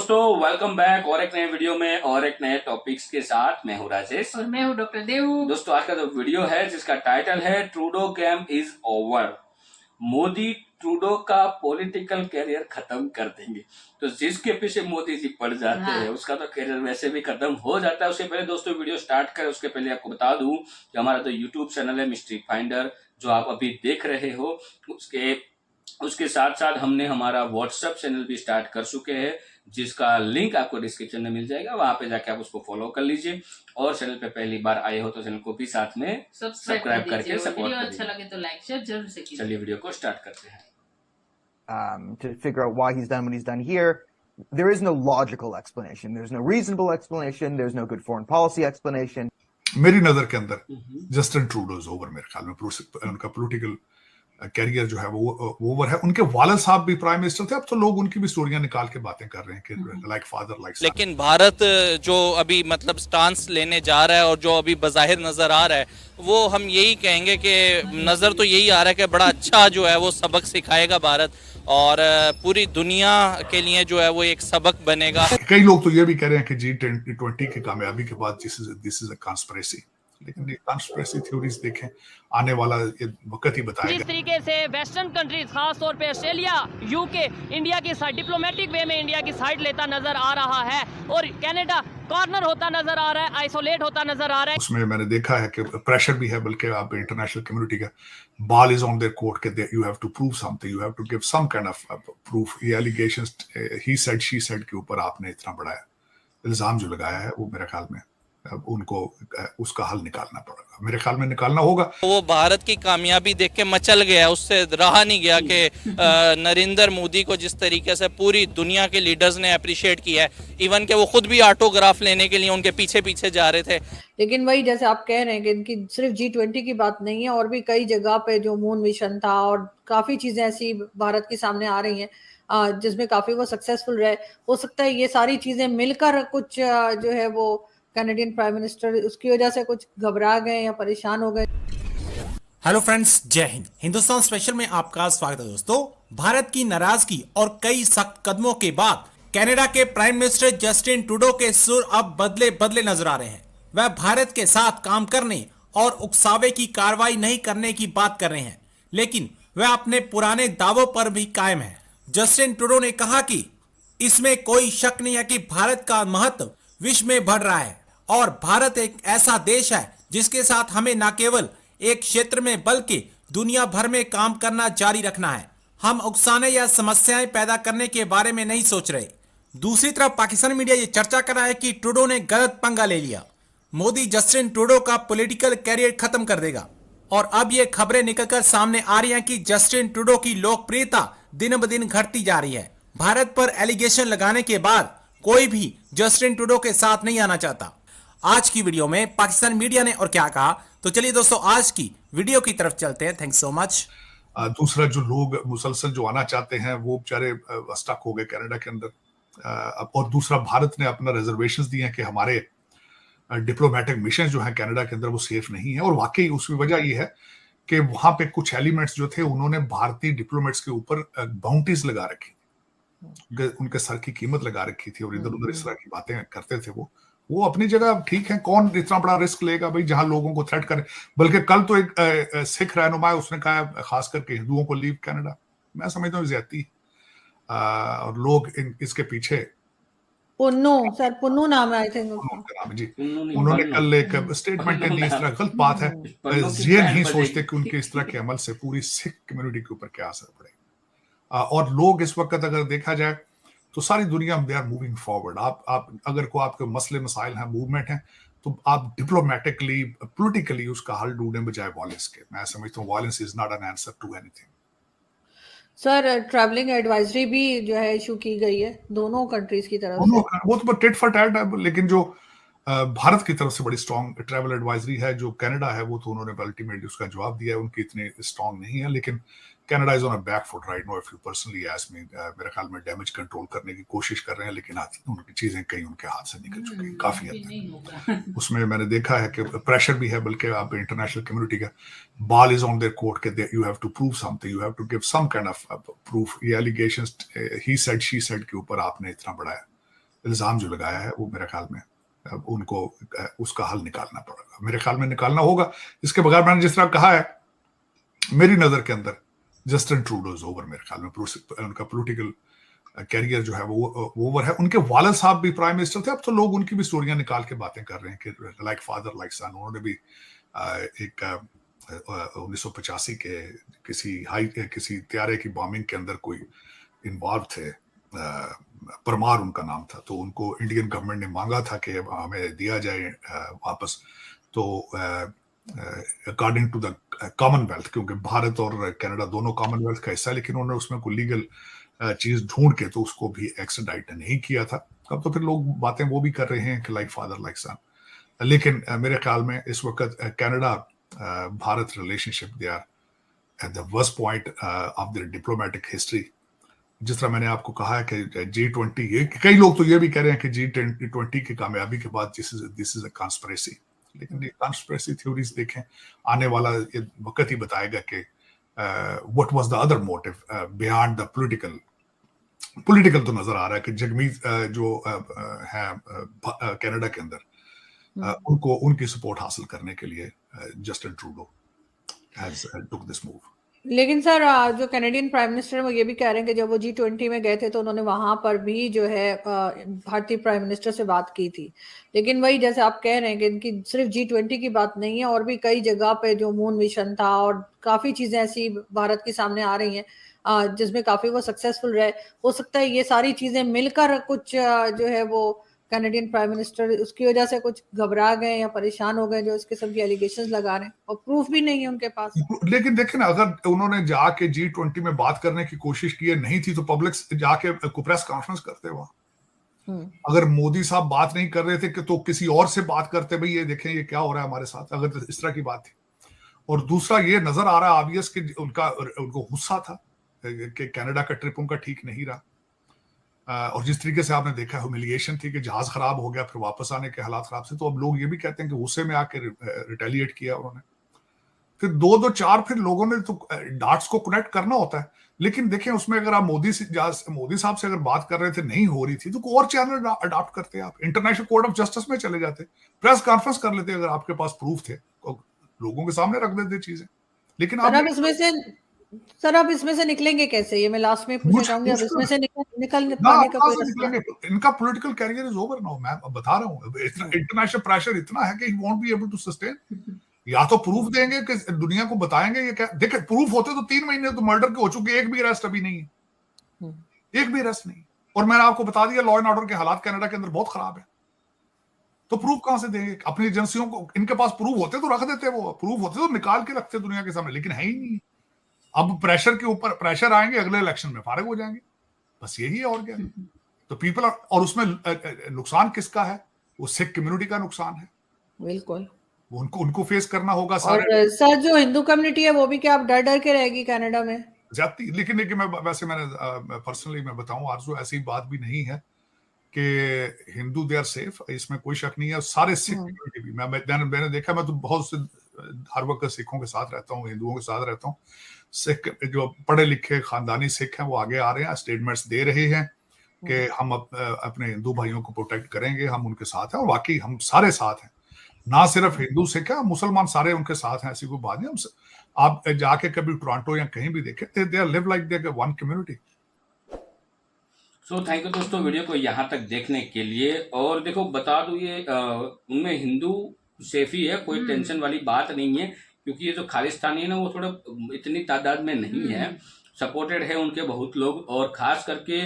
दोस्तों, welcome back और एक नए वीडियो में और एक नए टॉपिक्स के साथ। मैं हूं राजेश और मैं हूं डॉक्टर देव। दोस्तों, आज का जो वीडियो है जिसका टाइटल है Trudeau game is over, Modi Trudeau का पॉलिटिकल कैरियर खत्म कर देंगे। तो जिसके पीछे मोदी जी पड़ जाते हैं उसका तो कैरियर वैसे भी खत्म हो जाता है। उसके पहले दोस्तों वीडियो स्टार्ट करें उसके पहले आपको बता दूं कि हमारा जो यूट्यूब चैनल है मिस्ट्री फाइंडर, जो आप अभी देख रहे हो, उसके साथ साथ हमने हमारा व्हाट्सएप चैनल भी स्टार्ट कर चुके हैं, जिसका लिंक आपको डिस्क्रिप्शन में मिल जाएगा। वहां पे जाके आप उसको फॉलो कर लीजिए और चैनल पे पहली बार आए हो तो चैनल को भी साथ में सब्सक्राइब करके सपोर्ट कर अच्छा लगे तो लाइक शेयर जरूर से कीजिए। चलिए वीडियो को स्टार्ट करते हैं। To figure out why he's done what he's done here. There is no logical explanation. There's no reasonable explanation. There's no good foreign policy explanation. मेरी नजर के अंदर जस्टिन ट्रूडो इज ओवर। मेरे ख्याल में उनका पॉलिटिकल कैरियर जो है वो ओवर है। उनके वालिद साहब भी प्राइम मिनिस्टर थे, अब तो लोग उनकी भी स्टोरियां निकाल के बातें कर रहे हैं कि लाइक फादर लाइक सन। लेकिन भारत जो अभी मतलब स्टांस लेने जा रहा है और जो अभी बज़ाहिर नजर आ रहा है, वो हम यही कहेंगे कि नजर तो यही आ रहा है कि बड़ा अच्छा जो है वो सबक सिखाएगा भारत, और पूरी दुनिया के लिए जो है वो एक सबक बनेगा। कई लोग तो ये भी कह रहे हैं कि G20 की कामयाबी के बाद दिस इज अ कॉन्स्पिरेसी, लेकिन ये कॉन्स्पिरेसी थ्योरीज देखें, आने वाला ये वक्त ही बताएगा। जिस तरीके से वेस्टर्न कंट्रीज, खास तौर पे ऑस्ट्रेलिया, यूके इंडिया की साइड डिप्लोमेटिक वे में इंडिया की साइड लेता नजर आ रहा है और कनाडा कॉर्नर होता नजर आ रहा है, आइसोलेट होता नजर आ रहा है। उसमें मैंने देखा है कि प्रेशर भी है, बल्कि आप इंटरनेशनल कम्युनिटी का ball is on their court के you have to prove something, you have to give some kind of proof. ये allegations he said she said के ऊपर आपने इतना बड़ा इल्जाम जो लगाया है, वो मेरे ख्याल में अब उनको उसका हल निकालना पड़ेगा, मेरे ख्याल में निकालना होगा। वो भारत की कामयाबी देख के मचल गया, उससे रहा नहीं गया कि नरेंद्र मोदी को जिस तरीके से पूरी दुनिया के लीडर्स ने अप्रिशिएट किया है, इवन के वो खुद भी ऑटोग्राफ लेने के लिए उनके पीछे पीछे जा रहे थे। लेकिन वही जैसे आप कह रहे हैं कि इनकी सिर्फ G20 की बात नहीं है, और भी कई जगह पे जो मून मिशन था और काफी चीजें ऐसी भारत के सामने आ रही हैं जिसमें काफी वो सक्सेसफुल रहे। हो सकता है ये सारी चीजें मिलकर कुछ जो है वो कैनेडियन प्राइम मिनिस्टर उसकी वजह से कुछ घबरा गए या परेशान हो गए। हेलो फ्रेंड्स, जय हिंद। हिंदुस्तान स्पेशल में आपका स्वागत है। दोस्तों, भारत की नाराजगी और कई सख्त कदमों के बाद कनाडा के प्राइम मिनिस्टर जस्टिन ट्रूडो के सुर अब बदले बदले नजर आ रहे हैं। वह भारत के साथ काम करने और उकसावे की कार्रवाई नहीं करने की बात कर रहे हैं, लेकिन वह अपने पुराने दावों पर भी कायम है। जस्टिन ट्रूडो ने कहा कि इसमें कोई शक नहीं है कि भारत का महत्व विश्व में बढ़ रहा है और भारत एक ऐसा देश है जिसके साथ हमें न केवल एक क्षेत्र में बल्कि दुनिया भर में काम करना जारी रखना है। हम उकसाने या समस्याएं पैदा करने के बारे में नहीं सोच रहे। दूसरी तरफ पाकिस्तानी मीडिया ये चर्चा कर रहा है कि ट्रूडो ने गलत पंगा ले लिया, मोदी जस्टिन ट्रूडो का पॉलिटिकल कैरियर खत्म कर देगा। और अब ये खबरें निकलकर सामने आ रही हैं कि जस्टिन ट्रूडो की लोकप्रियता दिन ब दिन घटती जा रही है। भारत पर एलिगेशन लगाने के बाद कोई भी जस्टिन ट्रूडो के साथ नहीं आना चाहता। आज की वीडियो में पाकिस्तान मीडिया ने और क्या कहा, तो चलिए दोस्तों आज की वीडियो की तरफ चलते हैं। Thanks so much. दूसरा, जो लोग मुसलसल जो आना चाहते हैं वो बेचारे स्टक हो गए कनाडा के अंदर। और दूसरा, भारत ने अपना रिजर्वेशंस दिए हैं कि हमारे डिप्लोमेटिक मिशन जो है कनाडा के अंदर वो सेफ नहीं है। और वाकई उसकी वजह ये है कि वहां पे कुछ एलिमेंट्स जो थे उन्होंने भारतीय डिप्लोमेट्स के ऊपर बाउंटीज लगा रखी, उनके सर की कीमत लगा रखी थी और इधर उधर इस तरह की बातें करते थे। वो अपनी जगह ठीक है, कौन इतना बड़ा रिस्क लेगा भाई जहां लोगों को थ्रेट करे। बल्कि कल तो एक सिख रहनुमा उसने कहा खास करके हिंदुओं को लीव कनाडा। मैं समझता हूँ ज्यादती और लोग इसके पीछे पुन्नू नाम है आई थिंक जी, उन्होंने कल एक स्टेटमेंट दी। इस तरह गलत बात है, ये नहीं सोचते कि उनके इस तरह के अमल से पूरी सिख कम्युनिटी के ऊपर क्या असर पड़ेगा। और लोग इस वक्त अगर देखा जाए तो सारी दुनिया में दे आर मूविंग फॉरवर्ड। आप अगर को आपके मसले मसाइल हैं, मूवमेंट है, तो आप डिप्लोमेटिकली पॉलिटिकली उसका हल ढूंढने बजाय वायलेंस के। मैं समझता हूँ violence is not an answer to anything. Sir, travelling advisory भी जो है इशू की गई है दोनों कंट्रीज की तरफ से। वो तो टिट फॉर टैट है, लेकिन जो भारत की तरफ से बड़ी स्ट्रॉन्ग ट्रैवल एडवाइजरी है, जो कनाडा है वो तो उन्होंने अल्टीमेटली उसका जवाब दिया है, उनकी इतनी स्ट्रॉन्ग नहीं है। लेकिन Canada is on a back foot right now. If you personally ask me, मेरे ख्याल में डैमेज कंट्रोल करने की कोशिश कर रहे हैं, लेकिन उनकी चीजें कहीं उनके हाथ से निकल चुकी हैं काफी हद तक। उसमें मैंने देखा है कि प्रेशर भी है, बल्कि आप इंटरनेशनल कम्युनिटी का ball is on their court के you have to prove something, you have to give some kind of proof. ये allegations he said she said के ऊपर आपने इतना बड़ा इल्जाम जो लगाया है वो मेरे ख्याल में अब उनको उसका हल निकालना पड़ेगा, मेरे ख्याल में निकालना होगा। इसके बगैर मैंने जिस तरह कहा है, मेरी नजर के अंदर जस्टिन ट्रूडो इज ओवर, मेरे ख्याल में उनका पॉलिटिकल कैरियर जो है वो ओवर है। उनके वालिद साहब भी प्राइम मिनिस्टर थे, अब तो लोग उनकी भी स्टोरियां निकाल के बातें कर रहे हैं कि लाइक फादर लाइक सन। उन्होंने भी एक 1985 के किसी त्यारे की बॉम्बिंग के अंदर कोई इन्वॉल्व थे, परमार उनका नाम था, तो उनको इंडियन गवर्नमेंट ने मांगा था कि हमें दिया जाए वापस। तो अकॉर्डिंग टू द कॉमनवेल्थ, क्योंकि भारत और कनाडा दोनों कॉमनवेल्थ का हिस्सा है, लेकिन उन्होंने उसमें कोई लीगल चीज ढूंढ के तो उसको भी एक्सट्राडाइट नहीं किया था। अब तो फिर लोग बातें वो भी कर रहे हैं कि लाइक फादर लाइक सन। लेकिन मेरे ख्याल में इस वक्त Canada Bharat relationship they are at the worst point of their diplomatic history. जिस तरह मैंने आपको कहा है कि G20, ये कई लोग तो ये भी कह रहे हैं कि G20 की कामयाबी के बाद दिस इज अ कॉन्स्पिरेसी, लेकिन ये कॉन्स्पिरेसी थ्योरीज देखें, आने वाला ये वक्त ही बताएगा कि what was the other motive beyond the political. तो नजर आ रहा है कि जगमीत जो है कनाडा के अंदर उनको उनकी सपोर्ट हासिल करने के लिए Justin Trudeau has took this move. लेकिन सर जो कैनेडियन प्राइम मिनिस्टर वो ये भी कह रहे हैं कि जब वो G20 में गए थे तो उन्होंने वहां पर भी जो है भारतीय प्राइम मिनिस्टर से बात की थी। लेकिन वही जैसे आप कह रहे हैं कि इनकी सिर्फ G20 की बात नहीं है, और भी कई जगह पे जो मून मिशन था और काफी चीजें ऐसी भारत के सामने आ रही हैं जिसमें काफी वो सक्सेसफुल रहे। हो सकता है ये सारी चीजें मिलकर कुछ जो है वो कैनेडियन प्राइम मिनिस्टर उसकी वजह से कुछ घबरा गए या परेशान हो गए, जो इसके सब की एलिगेशंस लगा रहे हैं, और प्रूफ भी नहीं है उनके पास। लेकिन देखें ना, अगर उन्होंने जाके G20 में बात करने की कोशिश की नहीं थी तो पब्लिक जाके प्रेस कॉन्फ्रेंस करते वहां। अगर मोदी साहब बात नहीं कर रहे थे कि तो किसी और से बात करते, भाई ये देखें ये क्या हो रहा है हमारे साथ, अगर इस तरह की बात थी। और दूसरा ये नजर आ रहा है ऑब्वियस कि उनको गुस्सा था कि कनाडा का ट्रिप उनका ठीक नहीं रहा, और जिस तरीके से आपने देखा ह्यूमिलिएशन थी कि जहाज खराब हो गया, फिर वापस आने के हालात खराब से, तो अब लोग ये भी कहते हैं कि गुस्से में आके रिटेलिएट किया उन्होंने। फिर दो चार फिर लोगों ने तो डाट्स को कनेक्ट करना होता है। लेकिन देखें उसमें अगर आप मोदी साहब से अगर बात कर रहे थे नहीं हो रही थी तो कोई और चैनल अडॉप्ट करते, आप इंटरनेशनल कोर्ट ऑफ जस्टिस में चले जाते, प्रेस कॉन्फ्रेंस कर लेते अगर आपके पास प्रूफ थे, लोगों के सामने रख देते चीजें। लेकिन सर अब इसमें से निकलेंगे कैसे, ये मैं लास्ट में पूछना चाहूंगी। अब इसमें से निकल पाने का कोई रास्ता? इनका political career is over now, मैं बता रहा हूँ। इंटरनेशनल प्रेशर इतना है कि he won't be able to sustain. या तो प्रूफ देंगे कि दुनिया को बताएंगे ये क्या, देखे प्रूफ होते तो 3 महीने तो मर्डर के हो चुके, एक भी अरेस्ट अभी नहीं है, एक भी अरेस्ट नहीं। और मैंने आपको बता दिया लॉ एंड ऑर्डर के हालात कनाडा के अंदर बहुत खराब है, तो प्रूफ कहां से देंगे? अपनी एजेंसियों को इनके पास प्रूफ होते तो रख देते, वो प्रूफ होते तो निकाल के रखते दुनिया के सामने, लेकिन है ही नहीं। अब प्रेशर के ऊपर प्रेशर आएंगे, अगले इलेक्शन में फारिग हो जाएंगे, बस यही है और क्या। तो पीपल और उसमें नुकसान किसका है? वो सिख कम्युनिटी का नुकसान है, बिल्कुल। उनको फेस करना होगा और सर जो हिंदू कम्युनिटी है वो भी क्या अब डर के रहेगी कनाडा में जाती। लेकिन मैंने पर्सनली मैं बताऊं आरज़ू, ऐसी बात भी नहीं है कि हिंदू दे आर सेफ, इसमें कोई शक नहीं है। सारे सिख कम्युनिटी भी मैंने देखा, मैं तो बहुत से हर वक्त सिखों के साथ रहता हूँ, हिंदुओं के साथ रहता हूँ। सिख जो पढ़े लिखे खानदानी सिख हैं वो आगे आ रहे हैं, स्टेटमेंट्स दे रहे हैं कि हम अपने हिंदू भाइयों को प्रोटेक्ट करेंगे, हम उनके साथ हैं। और वाकई हम सारे साथ हैं, ना सिर्फ हिंदू सिख है, मुसलमान सारे उनके साथ हैं, ऐसी कोई बात नहीं। आप जाके कभी टोरंटो या कहीं भी देखें, they are live like they one community. So thank you दोस्तों वीडियो को यहाँ तक देखने के लिए। और देखो बता दूं, ये उनमें हिंदू सेफ ही है, कोई टेंशन वाली बात नहीं है, क्योंकि ये जो खालिस्तानी है ना वो थोड़ा इतनी तादाद में नहीं है, सपोर्टेड है उनके बहुत लोग। और खास करके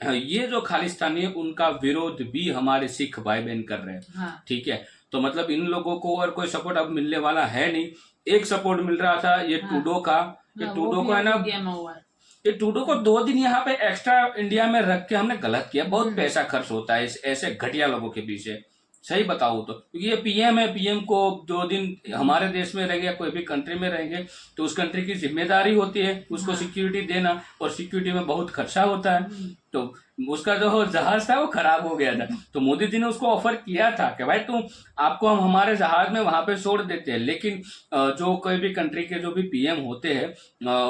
ये जो खालिस्तानी है उनका विरोध भी हमारे सिख भाई बहन कर रहे हैं। ठीक है, तो मतलब इन लोगों को और कोई सपोर्ट अब मिलने वाला है नहीं। एक सपोर्ट मिल रहा था ये ट्रूडो का, ये ट्रूडो को है ना, ये ट्रूडो को 2 दिन यहाँ पे एक्स्ट्रा इंडिया में रख के हमने गलत किया। बहुत पैसा खर्च होता है ऐसे घटिया लोगों के पीछे, सही बताऊं तो, क्योंकि ये पीएम है, पीएम को 2 दिन हमारे देश में रहेंगे, कोई भी कंट्री में रहेंगे तो उस कंट्री की जिम्मेदारी होती है उसको सिक्योरिटी देना, और सिक्योरिटी में बहुत खर्चा होता है। तो उसका जो जहाज था वो खराब हो गया था, तो मोदी जी ने उसको ऑफर किया था कि भाई तुम आपको हम हमारे जहाज में वहां पे छोड़ देते हैं, लेकिन जो कोई भी कंट्री के जो भी पीएम होते हैं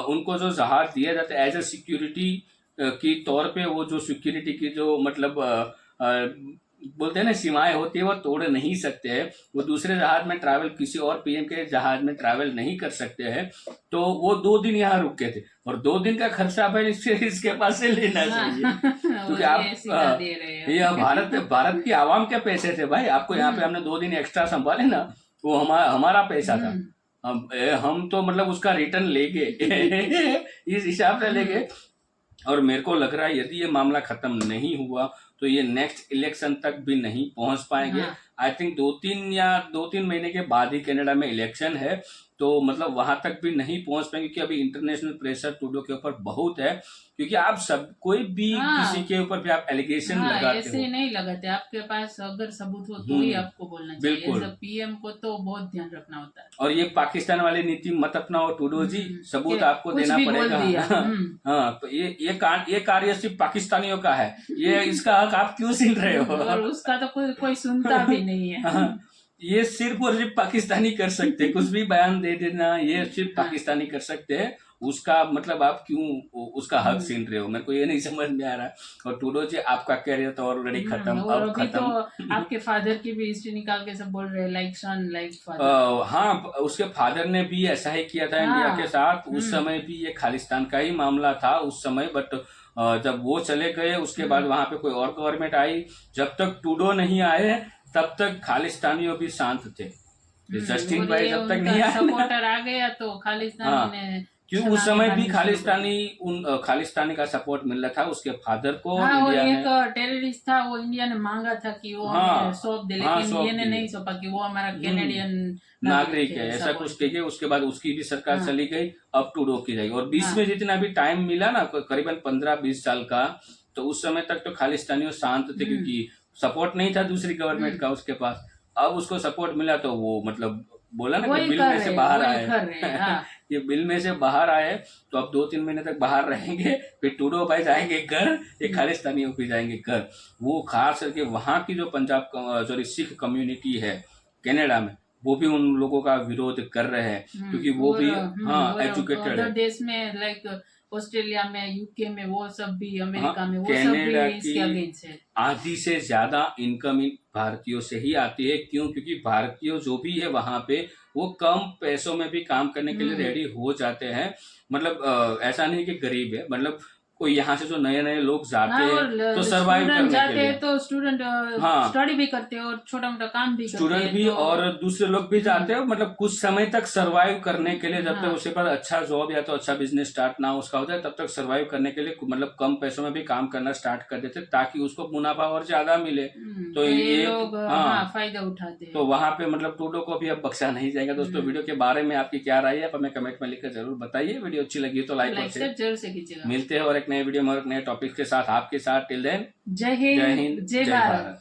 उनको जो जहाज दिया जाता है एज ए सिक्योरिटी की तौर पे, वो जो सिक्योरिटी की जो मतलब बोलते हैं ना सीमाएं होती है वो तोड़ नहीं सकते हैं। वो दूसरे जहाज में ट्रैवल, किसी और पीएम के जहाज में ट्रैवल नहीं कर सकते हैं, तो वो 2 दिन यहाँ रुके थे और 2 दिन का खर्चा भाई इसके पास से लेना चाहिए क्योंकि आप ये भारत की आवाम के पैसे थे भाई। आपको यहाँ पे हमने 2 दिन एक्स्ट्रा संभाले ना, वो हमारा पैसा था। हम तो मतलब उसका रिटर्न लेंगे इस हिसाब से लेंगे। और मेरे को लग रहा है यदि ये मामला खत्म नहीं हुआ तो ये नेक्स्ट इलेक्शन तक भी नहीं पहुंच पाएंगे। आई थिंक 2-3 महीने के बाद ही कनाडा में इलेक्शन है, तो मतलब वहां तक भी नहीं पहुंच पाएंगे क्योंकि अभी इंटरनेशनल प्रेशर ट्रूडो के ऊपर बहुत है। क्योंकि आप सब कोई भी किसी के ऊपर भी आप एलिगेशन लगाते ऐसे हो, नहीं लगाते। आपके पास अगर सबूत हो तो ही आपको बोलना चाहिए। बिल्कुल। पीएम को तो बहुत ध्यान रखना होता है। और ये पाकिस्तान वाली नीति मत अपनाओ ट्रूडो जी, सबूत आपको कुछ देना भी बोल पड़ेगा। दिया। हाँ, तो ये कार्य सिर्फ पाकिस्तानियों का है, ये इसका हक आप क्यों सुन रहे हो? और उसका तो कोई सुनता भी नहीं है। हाँ, ये सिर्फ और सिर्फ पाकिस्तानी कर सकते, कुछ भी बयान दे देना ये सिर्फ पाकिस्तानी कर सकते हैं। उसका मतलब आप क्यों उसका हक छीन रहे हो, मेरे को ये नहीं समझ में आ रहा। और ट्रूडो जी आपका कैरियर तो ऑलरेडी खत्म, और अब अभी खत्म। तो आपके फादर की भी हिस्ट्री निकाल के सब बोल रहे हैं, लाइक सन लाइक फादर। हाँ, उसके फादर ने भी ऐसा ही किया था इंडिया के साथ। उस समय भी ये खालिस्तान का ही मामला था उस समय, बट जब वो चले गए उसके बाद वहां पे कोई और गवर्नमेंट आई। जब तक ट्रूडो नहीं आए तब तक खालिस्तानियों भी शांत थे। जस्टिन भाई जब तक नहीं आए, सपोर्टर आ गया तो खालिस्तान ने क्यों उस समय भी खालिस्तानी का सपोर्ट मिल रहा था उसके फादर को। हाँ, वो इंडिया एक टेररिस्ट था, वो इंडिया ने मांगा था कि वो हमें सौंप दे, लेकिन ये ने नहीं सौंपा कि वो हमारा कैनेडियन नागरिक है, ऐसा कुछ कहिए। उसके बाद उसकी भी सरकार चली गई, अब ट्रूडो की जाएगी। और बीच में जितना भी टाइम मिला ना, करीबन 15-20 साल का, तो उस समय तक तो खालिस्तानियों शांत थे क्योंकि सपोर्ट नहीं था दूसरी गवर्नमेंट का उसके पास। अब उसको सपोर्ट मिला तो वो मतलब बोला ना कि बिल में से बाहर आए। ये बिल में से बाहर आए तो अब 2-3 महीने तक बाहर रहेंगे, फिर ट्रूडो भाई जाएंगे घर, ये खालिस्तानियों भी जाएंगे घर। वो खास करके वहां की जो सिख कम्युनिटी है कनाडा में, वो भी उन लोगों का विरोध कर रहे हैं क्योंकि वो भी एजुकेटेड है। देश में लाइक ऑस्ट्रेलिया में, यूके में, वो सब भी, अमेरिका में, वो सब कनाडा भी इसके अगेंस्ट है। आधी से ज्यादा इनकम इन भारतीयों से ही आती है। क्यों? क्योंकि भारतीय जो भी है वहां पे वो कम पैसों में भी काम करने के लिए रेडी हो जाते हैं। मतलब ऐसा नहीं कि गरीब है, मतलब कोई यहाँ से जो नए लोग जाते हैं तो सर्वाइव करने के लिए, तो स्टूडेंट स्टडी भी करते हैं और छोटा मोटा काम भी स्टूडेंट करते भी हैं, और दूसरे लोग भी जाते हैं। मतलब कुछ समय तक सर्वाइव करने के लिए, जब तक उसके पास अच्छा जॉब या तो अच्छा बिजनेस स्टार्ट ना उसका हो जाए, तब तक सर्वाइव करने के लिए मतलब कम पैसों में भी काम करना स्टार्ट कर देते ताकि उसको मुनाफा और ज्यादा मिले। तो ये लोग फायदा उठाते हैं। तो वहां पे मतलब ट्रूडो को भी अब बख्शा नहीं जाएगा। दोस्तों, वीडियो के बारे में आपकी क्या राय है आप हमें कमेंट में लिखकर जरूर बताइए। वीडियो अच्छी लगी तो लाइक और शेयर जरूर से कीजिएगा। मिलते हैं और एक नए वीडियो में और एक नए टॉपिक के साथ आपके साथ। टिल देन, जय हिंद, जय भारत।